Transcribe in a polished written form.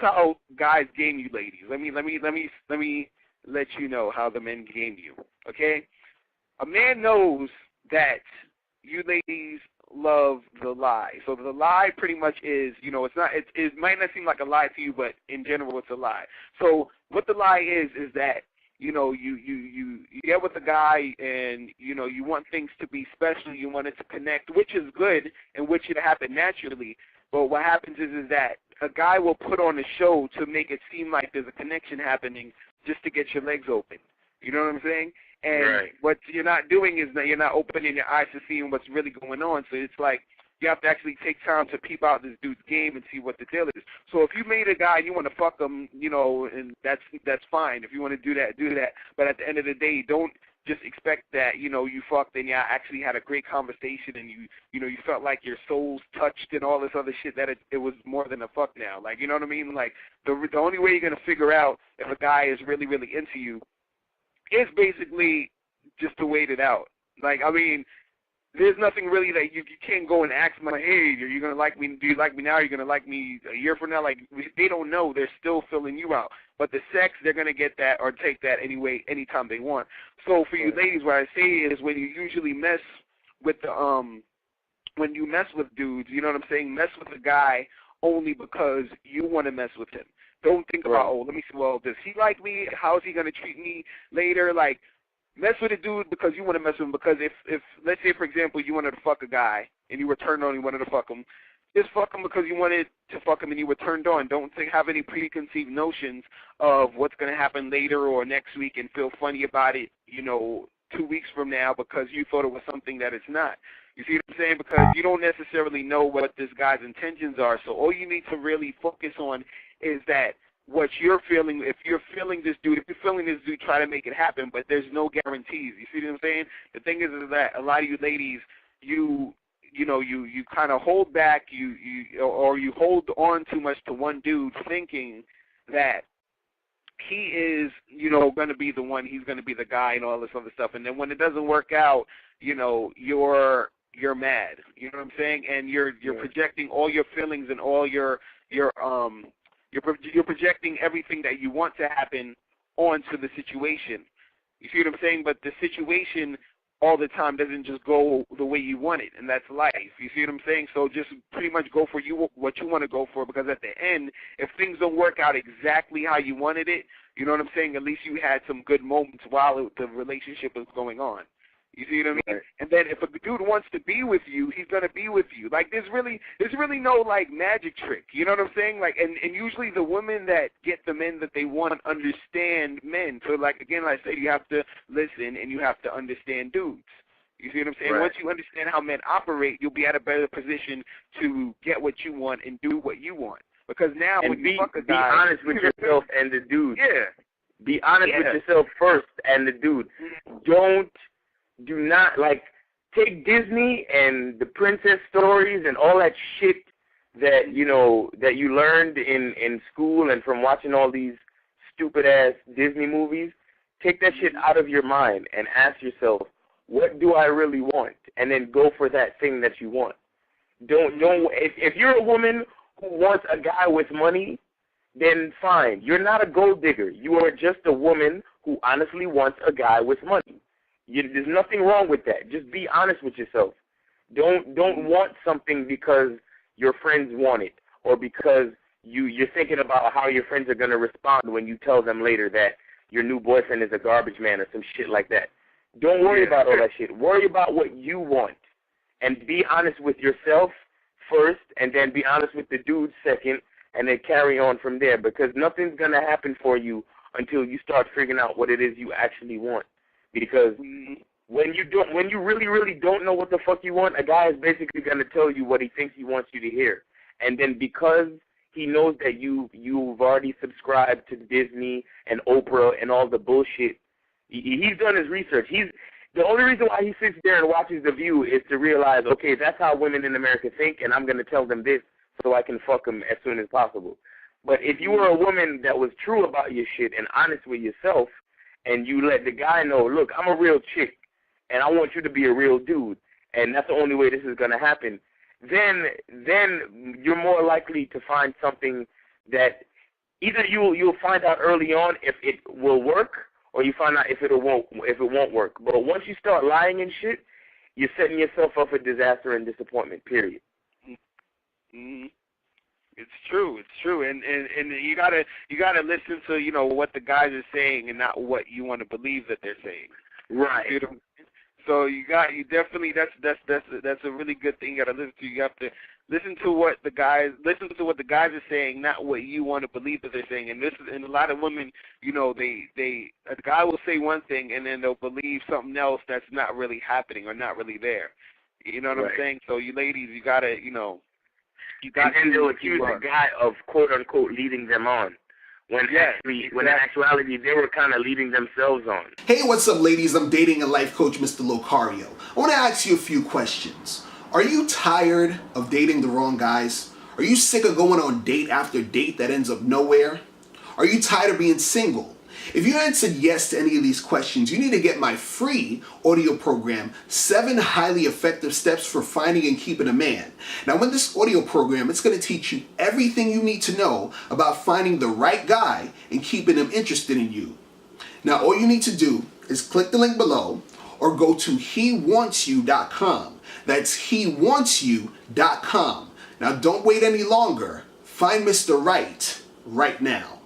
how guys game you, ladies. Let me let you know how the men game you. Okay, a man knows that you ladies love the lie. So the lie pretty much is, it's not. It might not seem like a lie to you, but in general, it's a lie. So what the lie is that you get with a guy and you want things to be special. You want it to connect, which is good and which should happen naturally. But what happens is that a guy will put on a show to make it seem like there's a connection happening just to get your legs open. You know what I'm saying? And right. What you're not doing is that you're not opening your eyes to seeing what's really going on. So it's like you have to actually take time to peep out this dude's game and see what the deal is. So if you made a guy and you want to fuck him, and that's fine. If you want to do that, do that. But at the end of the day, don't just expect that, you fucked and you actually had a great conversation and you felt like your souls touched and all this other shit, that it was more than a fuck now. Like, you know what I mean? Like, the only way you're going to figure out if a guy is really, really into you is basically just to wait it out. Like, I mean, there's nothing really that you can't go and ask them, like, hey, are you going to like me? Do you like me now? Are you going to like me a year from now? Like, they don't know. They're still filling you out. But the sex, they're going to get that or take that anyway, anytime they want. So for you ladies, what I say is when you usually mess with when you mess with dudes, you know what I'm saying? Mess with a guy only because you want to mess with him. Don't think about, let me see, well, does he like me? How is he going to treat me later? Like, mess with a dude because you want to mess with him. Because if let's say, for example, you wanted to fuck a guy and you were turned on and you wanted to fuck him, just fuck him because you wanted to fuck him and you were turned on. Don't have any preconceived notions of what's going to happen later or next week and feel funny about it, 2 weeks from now because you thought it was something that it's not. You see what I'm saying? Because you don't necessarily know what this guy's intentions are. So all you need to really focus on is that what you're feeling. If you're feeling this dude, try to make it happen, but there's no guarantees. You see what I'm saying? The thing is that a lot of you ladies, you kind of hold back, you hold on too much to one dude thinking that he is, going to be the one, he's going to be the guy and all this other stuff. And then when it doesn't work out, you're mad. You know what I'm saying? And you're projecting all your feelings and all you're projecting everything that you want to happen onto the situation. You see what I'm saying? But the situation all the time doesn't just go the way you want it, and that's life. You see what I'm saying? So just pretty much go for what you want to go for, because at the end, if things don't work out exactly how you wanted it, you know what I'm saying, at least you had some good moments while the relationship was going on. You see what I mean? Right. And then if a dude wants to be with you, he's gonna be with you. Like there's really no like magic trick. You know what I'm saying? Like and usually the women that get the men that they want understand men. So like again, like I say, you have to listen and you have to understand dudes. You see what I'm saying? Right. Once you understand how men operate, you'll be at a better position to get what you want and do what you want. Because now and when you fuck a guy, be honest with yourself and the dude. Yeah. Be honest with yourself first and the dude. Do not, like, take Disney and the princess stories and all that shit that, that you learned in school and from watching all these stupid-ass Disney movies. Take that shit out of your mind and ask yourself, what do I really want? And then go for that thing that you want. If you're a woman who wants a guy with money, then fine. You're not a gold digger. You are just a woman who honestly wants a guy with money. There's nothing wrong with that. Just be honest with yourself. Don't want something because your friends want it or because you're thinking about how your friends are going to respond when you tell them later that your new boyfriend is a garbage man or some shit like that. Don't worry about all that shit. Worry about what you want and be honest with yourself first and then be honest with the dude second and then carry on from there, because nothing's going to happen for you until you start figuring out what it is you actually want. Because when you really, really don't know what the fuck you want, a guy is basically going to tell you what he thinks he wants you to hear. And then because he knows that you've already subscribed to Disney and Oprah and all the bullshit, he's done his research. The only reason why he sits there and watches The View is to realize, okay, that's how women in America think, and I'm going to tell them this so I can fuck them as soon as possible. But if you were a woman that was true about your shit and honest with yourself, and you let the guy know, look, I'm a real chick, and I want you to be a real dude, and that's the only way this is going to happen, then you're more likely to find something that either you'll find out early on if it will work, or you find out if it won't work. But once you start lying and shit, you're setting yourself up for disaster and disappointment. Period. Mm-hmm. It's true, and you gotta listen to, you know, what the guys are saying and not what you want to believe that they're saying. Right. You know? So you definitely that's a really good thing you gotta listen to. You have to listen to what the guys are saying, not what you want to believe that they're saying. And a lot of women, you know, a guy will say one thing and then they'll believe something else that's not really happening or not really there. You know what I'm saying? So you ladies, you gotta, you know. And then they'll accuse the guy of quote unquote leading them on, when in actuality they were kind of leading themselves on. Hey, what's up, ladies? I'm dating and life coach Mr. Locario. I want to ask you a few questions. Are you tired of dating the wrong guys? Are you sick of going on date after date that ends up nowhere? Are you tired of being single? If you answered yes to any of these questions, you need to get my free audio program, 7 Highly Effective Steps for Finding and Keeping a Man. Now, in this audio program, it's going to teach you everything you need to know about finding the right guy and keeping him interested in you. Now, all you need to do is click the link below or go to HeWantsYou.com. That's HeWantsYou.com. Now, don't wait any longer. Find Mr. Right now.